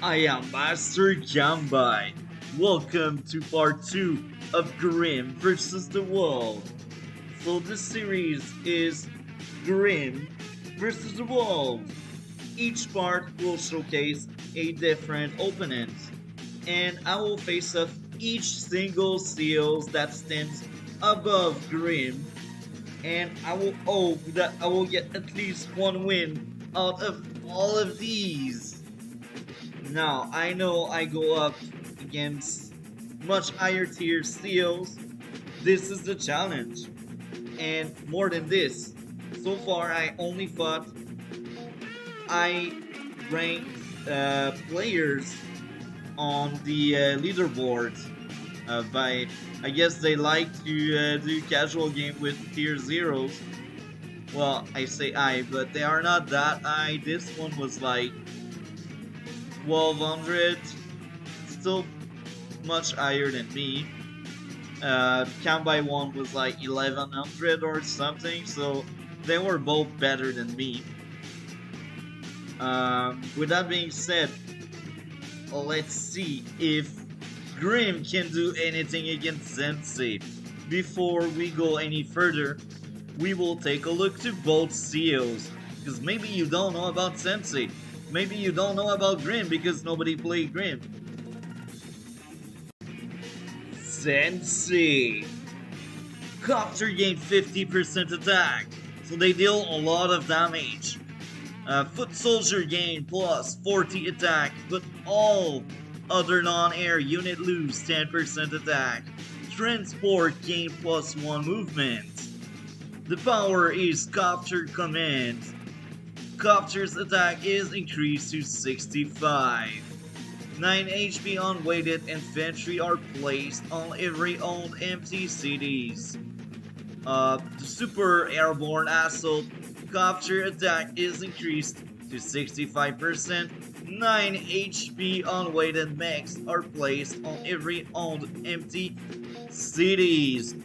I am Master Gambai. Welcome to part 2 of Grimm versus the World. So this series is Grimm versus the World. Each part will showcase a different opponent, and I will face off each single seals that stands above Grimm, and I will hope that I will get at least one win out of all of these. Now, I know I go up against much higher tier steals. This is the challenge. And more than this, so far I only fought I ranked players on the leaderboard. By I guess they like to do casual game with tier zeros. Well, I say I, but they are not that high. This one was like 1200, still much higher than me. Count by one was like 1100 or something, so they were both better than me. With that being said, let's see if Grimm can do anything against Sensei. Before we go any further, we will take a look to both CEOs, because maybe you don't know about Sensei. Maybe you don't know about Grimm because nobody played Grimm. Sensei. Copter gain 50% attack, so they deal a lot of damage. Foot Soldier gain plus 40 attack, but all other non-air unit lose 10% attack. Transport gain plus 1 movement. The power is Copter Command. Copter's attack is increased to 65. 9 HP on weighted infantry are placed on every owned empty cities. The Super Airborne Assault Copter attack is increased to 65%. 9 HP on weighted mechs are placed on every owned empty cities.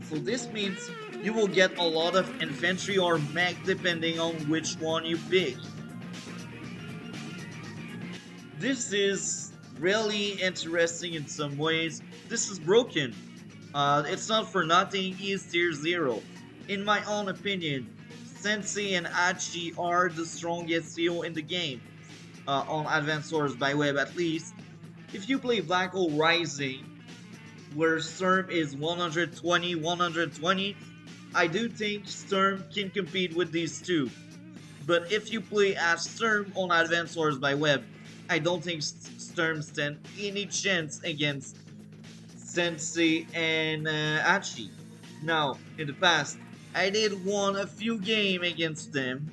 So this means you will get a lot of infantry or mech depending on which one you pick. This is really interesting in some ways. This is broken. It's not for nothing, he is tier 0. In my own opinion, Sensei and Achi are the strongest CEO in the game. On Advanced Wars by Web at least. If you play Black Hole Rising, where Sturm is 120, I do think Sturm can compete with these two. But if you play as Sturm on Advanced Wars by Web, I don't think Sturm stand any chance against Sensei and Achi. Now, in the past, I did won a few games against them,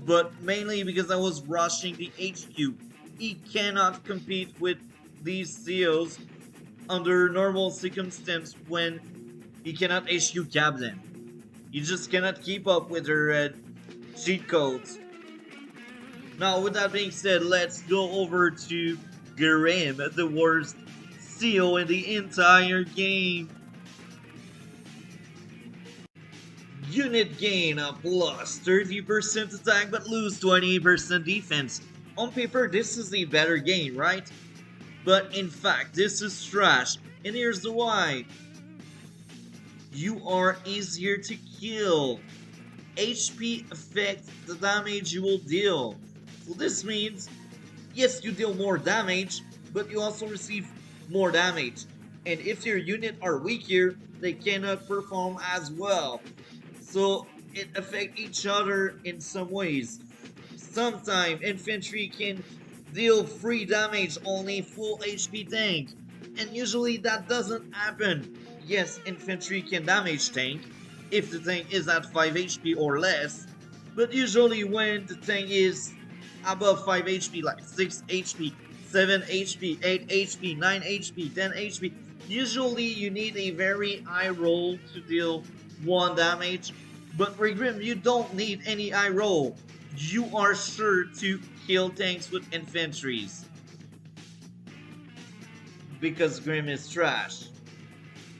but mainly because I was rushing the HQ. He cannot compete with these CEOs under normal circumstances when he cannot HQ cap them. You just cannot keep up with their cheat codes. Now, with that being said, let's go over to Grimm, the worst CEO in the entire game. Unit gain a plus 30% attack but lose 20% defense. On paper, this is a better game, right? But in fact, this is trash, and here's the why. You are easier to kill. HP affects the damage you will deal. So this means, yes, you deal more damage, but you also receive more damage. And if your unit are weaker, they cannot perform as well. So it affects each other in some ways. Sometimes infantry can deal free damage on a full HP tank, and usually that doesn't happen. Yes, infantry can damage tank if the tank is at 5 HP or less, but usually when the tank is above 5 HP, like 6 HP, 7 HP, 8 HP, 9 HP, 10 HP, usually you need a very high roll to deal 1 damage. But for Grimm, you don't need any high roll. You are sure to kill tanks with infantries. Because Grimm is trash.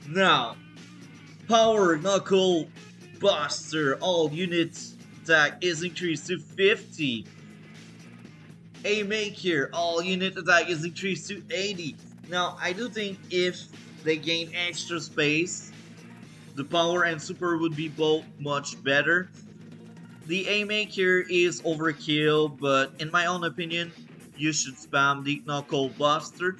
Now, Power Knuckle Buster. All units attack is increased to 50. A make here, all unit attack is increased to 80. Now, I do think if they gain extra space, the power and super would be both much better. The A make here is overkill, but in my own opinion, you should spam the Knuckle Buster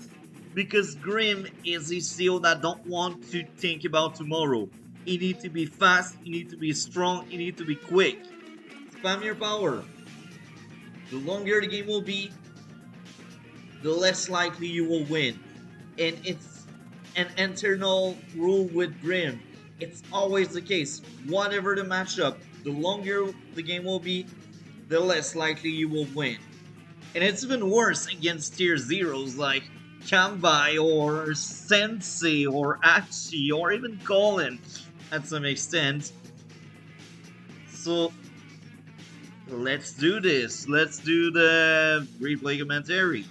because Grimm is a seal that don't want to think about tomorrow. You need to be fast, you need to be strong, you need to be quick. Spam your power. The longer the game will be, the less likely you will win. And it's an internal rule with Grimm. It's always the case. Whatever the matchup, the longer the game will be, the less likely you will win. And it's even worse against tier zeros like Kambai or Sensei or Achi or even Colin at some extent. So let's do this. Let's do the replay commentary.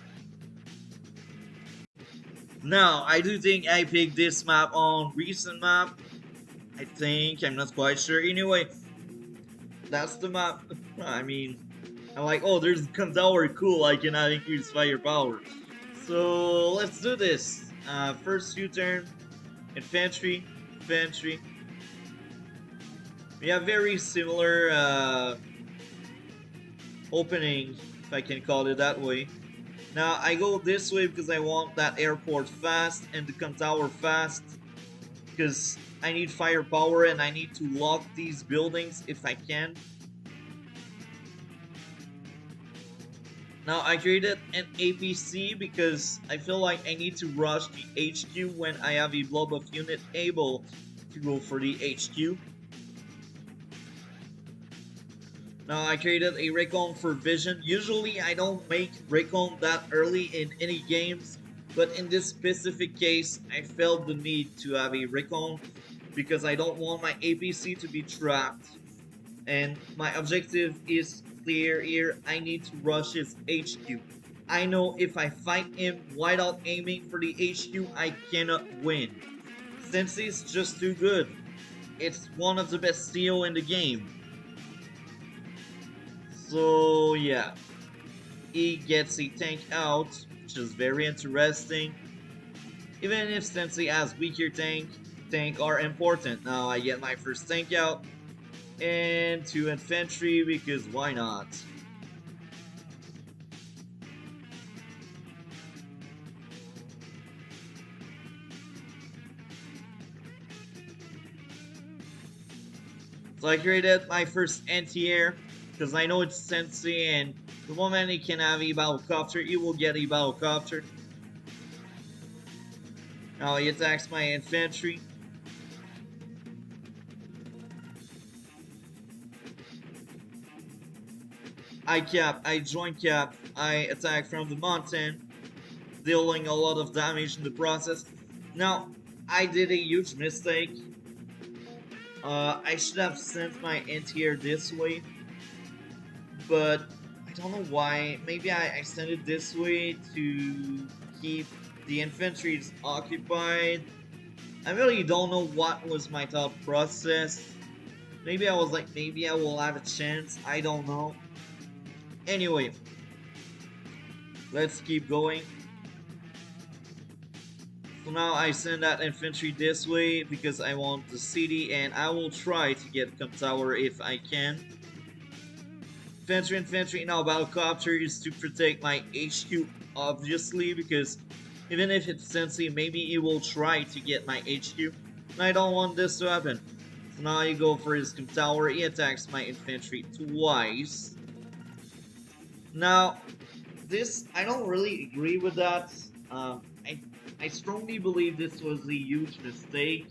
Now, I do think I picked this map on recent map. I think, I'm not quite sure. Anyway, that's the map. I mean, I'm like, oh, there's Contour, cool, I cannot increase firepower. So, let's do this. First U-turn, infantry. We have very similar opening, if I can call it that way. Now, I go this way because I want that airport fast and the Contour fast. Because I need firepower and I need to lock these buildings if I can. Now I created an APC because I feel like I need to rush the HQ when I have a blob of unit able to go for the HQ. Now I created a recon for vision. Usually I don't make recon that early in any games, but in this specific case I felt the need to have a recon because I don't want my APC to be trapped. And my objective is clear here. I need to rush his HQ. I know if I fight him without aiming for the HQ, I cannot win. Sensei's just too good. It's one of the best steel in the game. So yeah, he gets a tank out, which is very interesting. Even if Sensei has weaker tank are important. Now I get my first tank out, and 2 infantry because why not? So I created my first anti-air because I know it's Sensei, and the moment he can have a battlecopter, he will get a battlecopter. Now he attacks my infantry. I join cap, I attack from the mountain, dealing a lot of damage in the process. Now, I did a huge mistake. I should have sent my anti-air this way, but I don't know why. Maybe I sent it this way to keep the infantry occupied. I really don't know what was my thought process. Maybe I was like, maybe I will have a chance. I don't know. Anyway, let's keep going. So now I send that infantry this way because I want the city, and I will try to get Camp Tower if I can. Infantry, now battlecopter is to protect my HQ, obviously, because even if it's Sensei, maybe he will try to get my HQ. And I don't want this to happen. So now you go for his Camp Tower, he attacks my infantry twice. Now, this, I don't really agree with that. I strongly believe this was a huge mistake.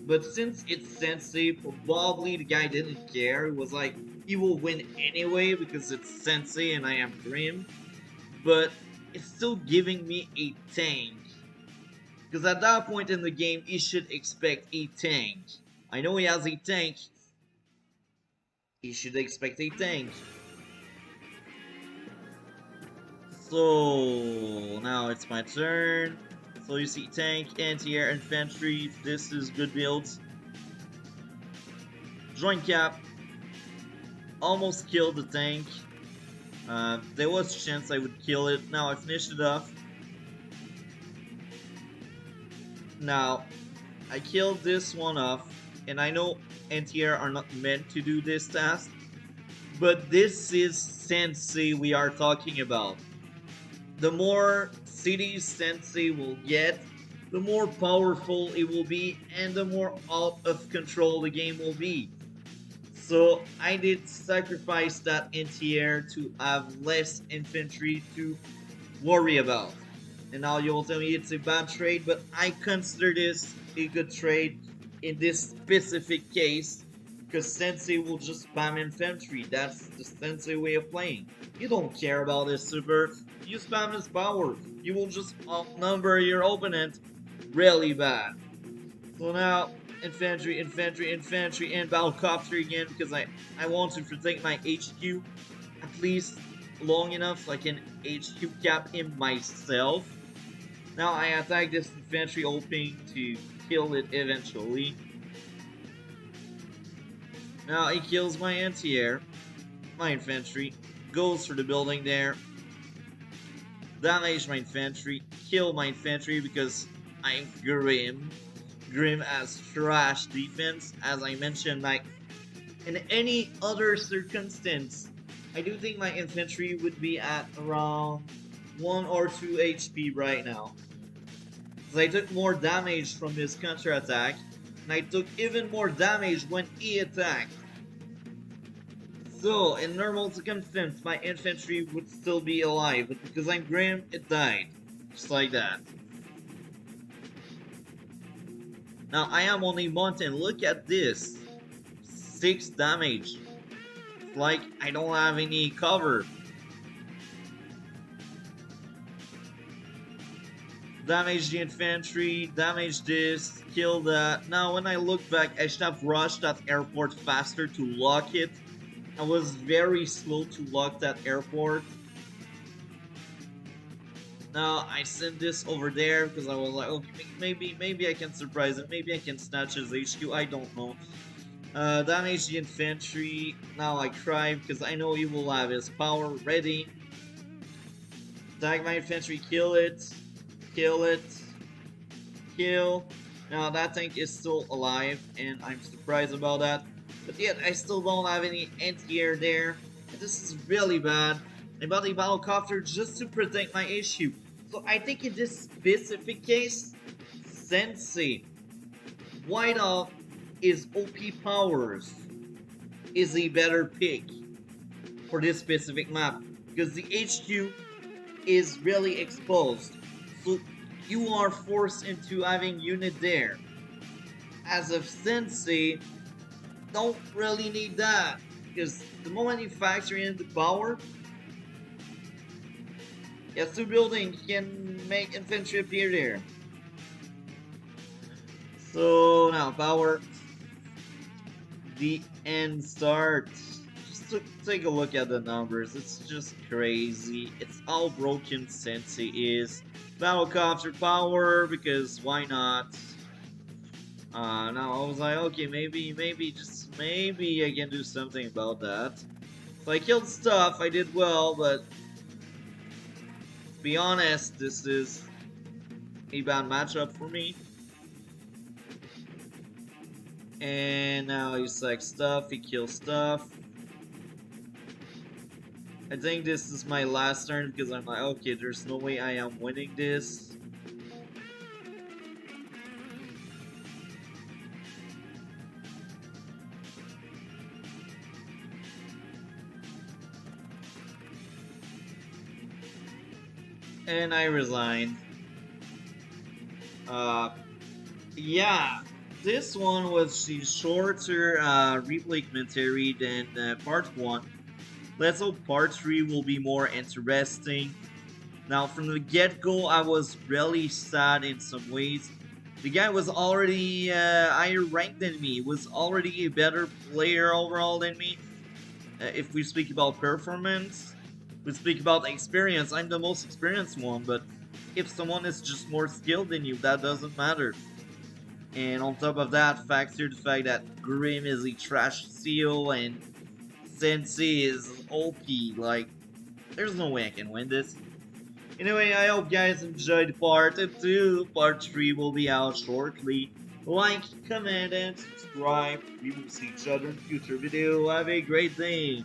But since it's Sensei, probably the guy didn't care. He was like, he will win anyway because it's Sensei and I am Grimm. But it's still giving me a tank. Because at that point in the game, he should expect a tank. I know he has a tank. He should expect a tank. So now it's my turn. So you see tank, anti-air, infantry. This is good builds. Joint cap. Almost killed the tank. There was a chance I would kill it. Now I finished it off. Now I killed this one off, and I know NTR are not meant to do this task, but this is Sensei we are talking about. The more cities Sensei will get, the more powerful it will be, and the more out of control the game will be. So I did sacrifice that NTR to have less infantry to worry about. And now you'll tell me it's a bad trade, but I consider this a good trade in this specific case because Sensei will just spam infantry. That's the Sensei way of playing. You don't care about his super. You spam his power. You will just outnumber your opponent really bad. So now infantry, infantry, infantry, and battlecopter again because I want to protect my HQ at least long enough so I can HQ cap him myself. Now I attack this infantry hoping to kill it eventually. Now he kills my anti-air. My infantry goes for the building there. Damage my infantry. Kill my infantry because I'm Grimm. Grimm has trash defense. As I mentioned, like in any other circumstance, I do think my infantry would be at around 1 or 2 HP right now. Because I took more damage from his counterattack, and I took even more damage when he attacked. So, in normal circumstance, my infantry would still be alive, but because I'm Grimm, it died. Just like that. Now, I am on a mountain. Look at this. 6 damage. It's like I don't have any cover. Damage the infantry, damage this, kill that. Now, when I look back, I should have rushed that airport faster to lock it. I was very slow to lock that airport. Now, I sent this over there because I was like, okay, maybe I can surprise him. Maybe I can snatch his HQ. I don't know. Damage the infantry. Now I cry because I know he will have his power ready. Attack my infantry, kill it. Kill it. Kill. Now that tank is still alive, and I'm surprised about that. But yet, I still don't have any anti-air there. And this is really bad. I bought a battlecopter just to protect my issue. So I think in this specific case, Sensei, White Off is OP powers is a better pick for this specific map. Because the HQ is really exposed. So you are forced into having unit there. As of Sensei, don't really need that. Because the moment you factor in the power, yes, two building can make infantry appear there. So now power. The end start. Just to take a look at the numbers. It's just crazy. It's how broken Sensei is. Battlecopter power, because why not? Now I was like, okay, maybe, just maybe I can do something about that. So I killed stuff, I did well, but to be honest, this is a bad matchup for me. And now he selects stuff, he kills stuff. I think this is my last turn because I'm like, okay, there's no way I am winning this. And I resign. Yeah, this one was the shorter replay commentary than part 1. Let's hope part 3 will be more interesting. Now, from the get-go, I was really sad in some ways. The guy was already higher ranked than me, was already a better player overall than me. If we speak about performance, we speak about experience. I'm the most experienced one, but if someone is just more skilled than you, that doesn't matter. And on top of that, factor the fact that Grimm is a trash seal and Sensei is OP. Like, There's no way I can win this. Anyway, I hope you guys enjoyed part 2. Part 3 will be out shortly. Like, comment, and subscribe. We will see each other in future video. Have a great day.